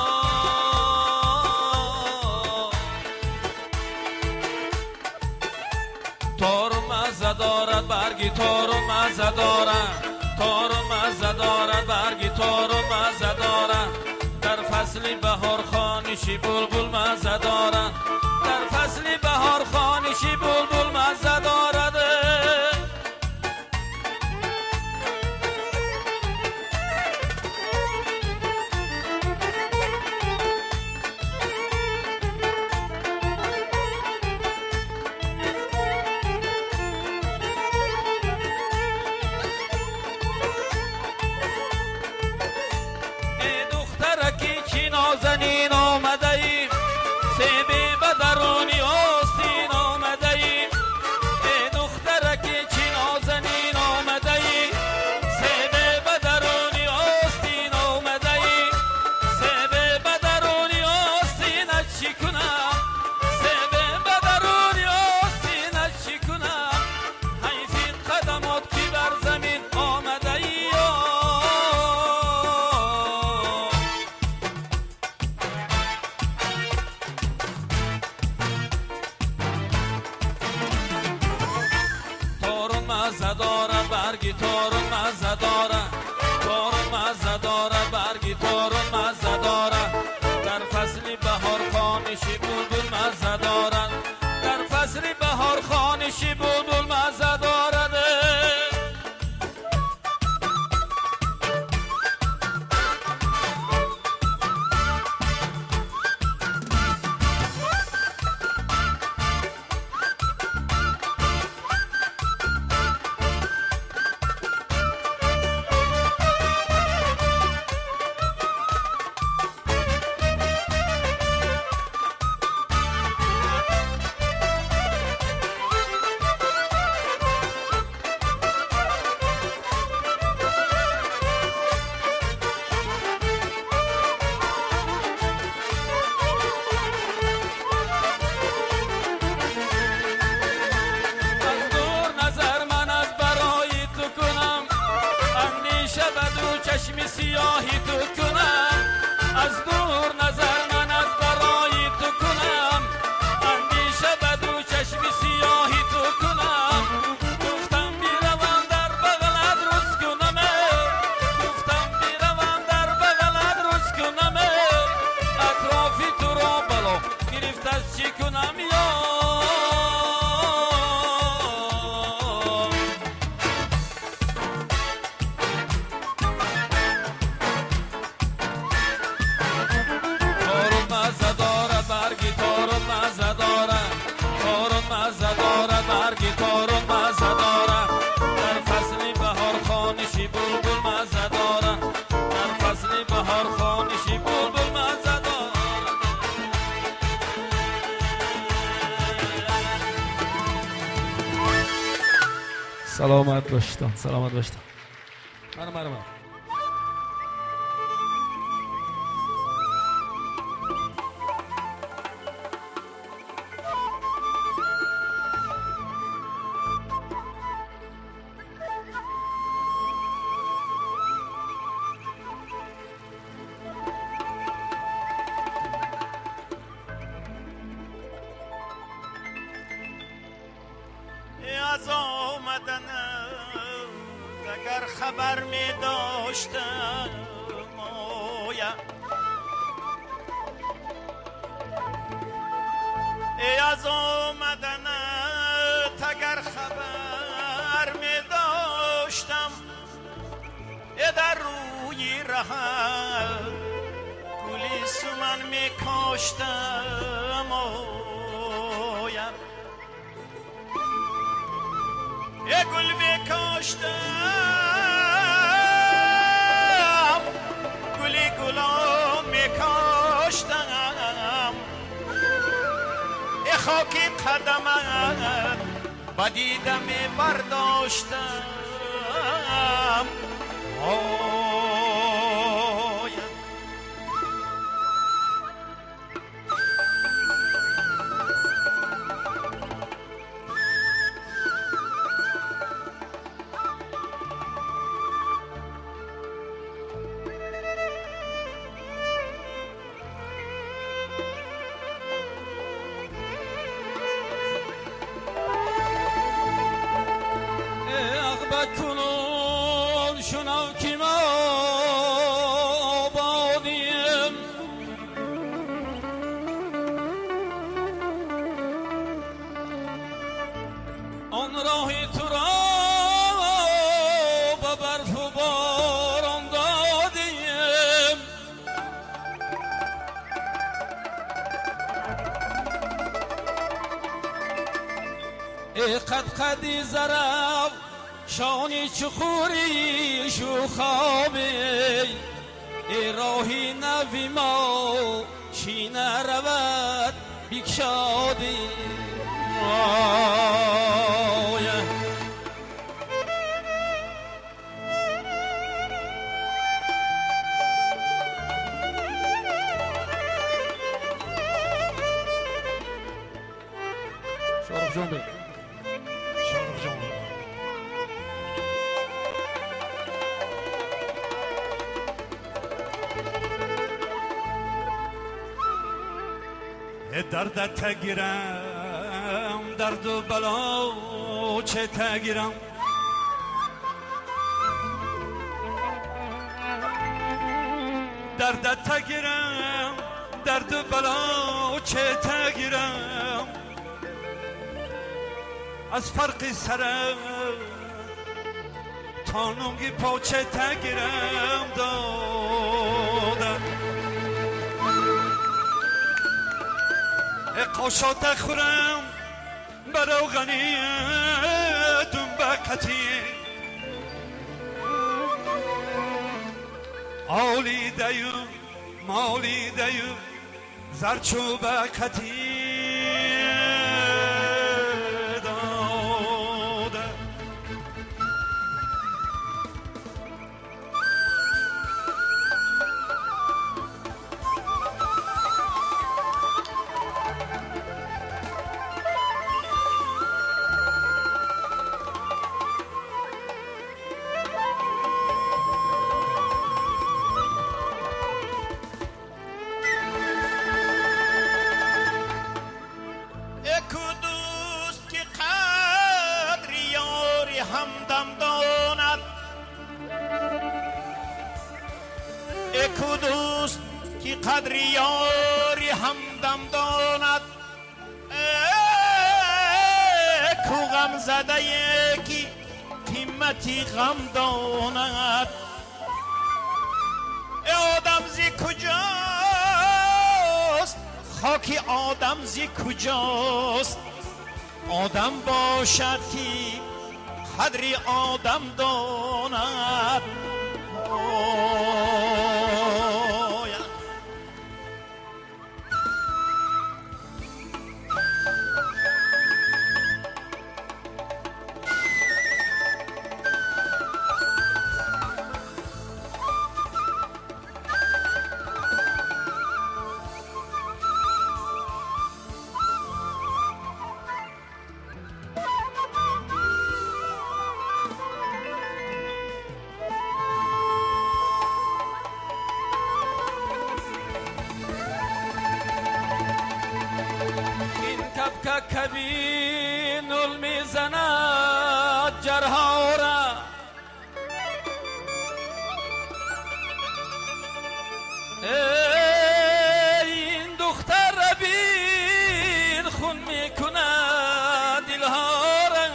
تارو مزه دارد برگی تارو مزه دارد، تارو مزه دارد برگی تارو مزه دارد. در فصل بهار خانش خانشی بلبل مزه دارد در فصل بهار خانشی بلبل مزه دارد نازنین آمده ایم سیبی به درونی آستین آمده ایم ای دخترکی چی نازنین آمده ایم سیبی به درونی آستین آمده ایم سیبی به درونی آستینت چی کنم سیبی به درونی آستینت چی کنم حیفین قدمات کی بر زمین آمده ای مزه داره برگی تارون مزه داره تارون مزه داره برگی تارون مزه داره در فصل بهار خانشی بلبل مزه داره در فصل بهار خانشی بلبل مزه داره چشم سیاهی تو کنم از دور نظر من از برای تو کنم اندیشه بدو چشم سیاهی تو کنم گفتم بیروم در بغلت روز کنم گفتم بیروم در بغلت روز کنم اطرافی تو را بلا گرفت از چی کنم یا تارون مزه داره در فصل بهار خانشی بلبل مزه داره در فصل بهار خانشی بلبل مزه داره سلامت باشتن سلامت باشتن مرم از آمدن اگر خبر می داشتم ای از آمدن اگر خبر می داشتم ای در روی ره گلی سمن می کاشتم یه گل بکاشتم گلی گلا میکاشتم یه خاکی قدمت با دیدم برداشتم کنون شنو کی ما آن راهی تو را به برف و باران دادیم ای قد قدی زرف شانی چخوری شو خوابی ای راهی نوی ما شینه رود بیکشادی شارخ جان بگو. شارخ جان بگو. درد تگیرم درد و بلا چه تگیرم درد تگیرم درد و بلا چه تگیرم از فرق سرم تا نونگی پاچه تگیرم دادم قاشا تخورم برا غنیتون بقتی آلی دیو مالی دیو زرچو بقتی داده اکو دوست که قدر یاری همدم داند اکو غم زده یکی قیمتی غم داند آدم زی کجاست خاک آدم زی کجاست آدم باشد که قدر آدم داند کبین میزند جرها را این دختر را بین خون میکند دلها را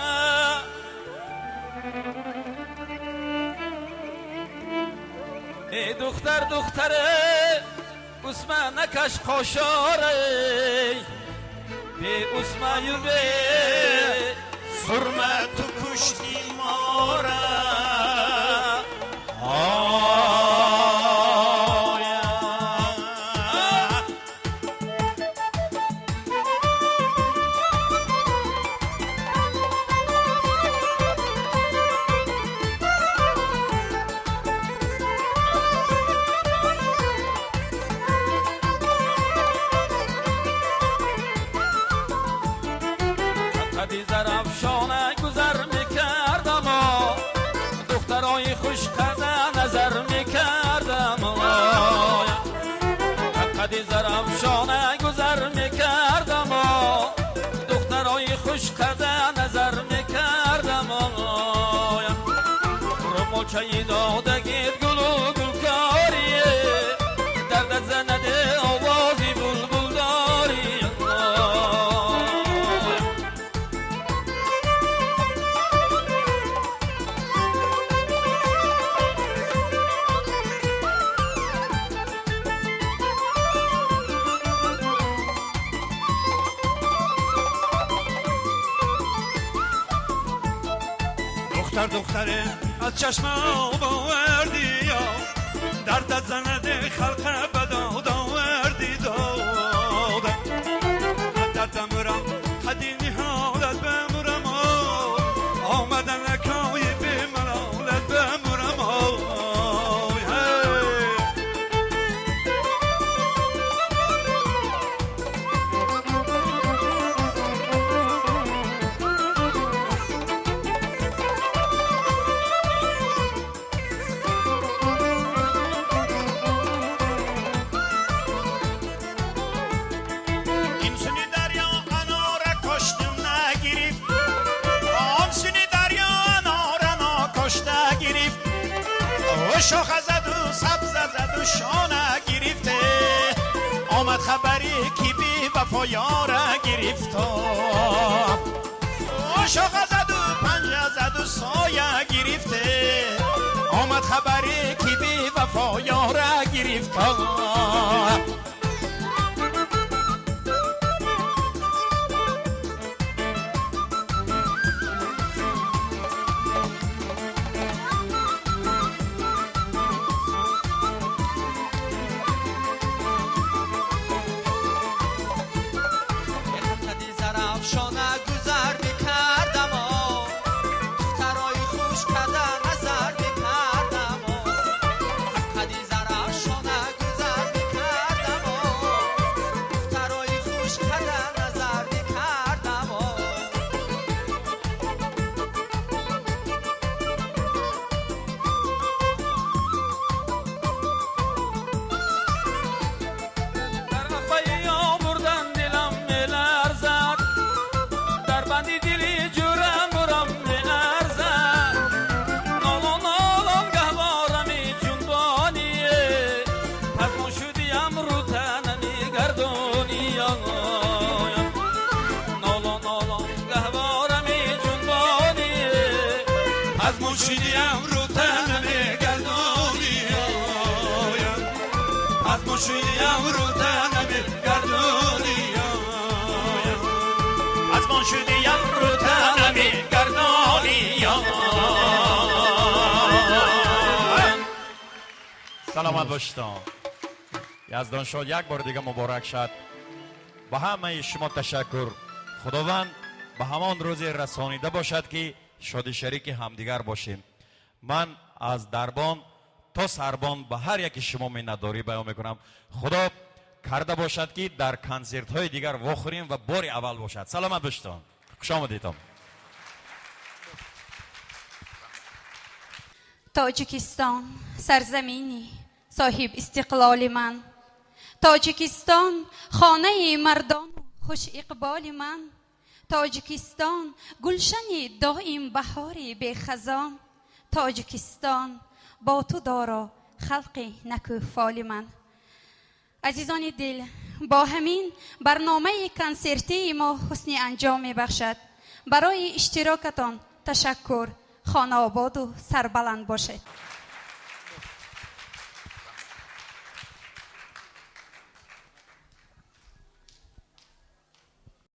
ای دختر دختره اسمه نکش قاشاره به اسمایو به سرمه تو کشتی ما را زرفشانه گذر میکردم دخترای خوش قده نظر میکردم قدی زرفشانه گذر میکردم دخترای خوش قده نظر میکردم رموچه دادگید گلو گلکاریه درد زنده آوازی بلبل داری دختر دختره از چشم آب آوردی یا درد زنده خلق بداد آوردی داده دردم برم قدی نهالت بمرم آمدن لکای به ملالت بمرم این سونی دریا انار کشتم نگیریم آن سونی دریا انار کشته گرفت و شاخ زد و سبز زد و شانه گرفته آمد خبری کی بی وفا یاره گرفت و شاخ زد و پنجه زد و سایه گرفته آمد خبری کی بی وفا یاره گرفت قدی زرافشانه گذر میکردم دخترای خوش کده نظر میکردم قدی زرافشانه گذر میکردم دخترای خوش کده نظر میکردم در وقای آوردن دلم میلرزد در بندی دلی جورم برم میلرزد نالان نالان گهوارمی جنبانیه پدمون شدیم رو تنمی گردونی نالان نالان گهوارمی جنبانیه پدمون شدیم رو تنمی گردونی از مشویم رو تنمی گردونی از من شدیم رو تنمی گردانی سلامت باشید. یزدان شاد یک بار دیگه مبارک شد. به همه شما تشکر. خداوند به همان روزی رسانیده باشد که شادی شریک همدیگر باشیم. من از دربان تا سربان به هر یک شما میnnتداری بیان میکنم. خدا کرده باشد که در کنسرت های دیگر واخوریم و بار اول باشد. سلامت باشید. خوش آمدید. تاجیکستان سرزمینی صاحب استقلال من، تاجیکستان خانه مردان و خوش اقبال من، تاجیکستان گلشنی دائم بهاری به خزان، تاجیکستان با تو دارا خلق نکوفال من. عزیزان دل، با همین برنامه کنسرتی ما حسن انجام میبخشد. برای اشتراکتان تشکر. خانه آباد و سربلند باشد.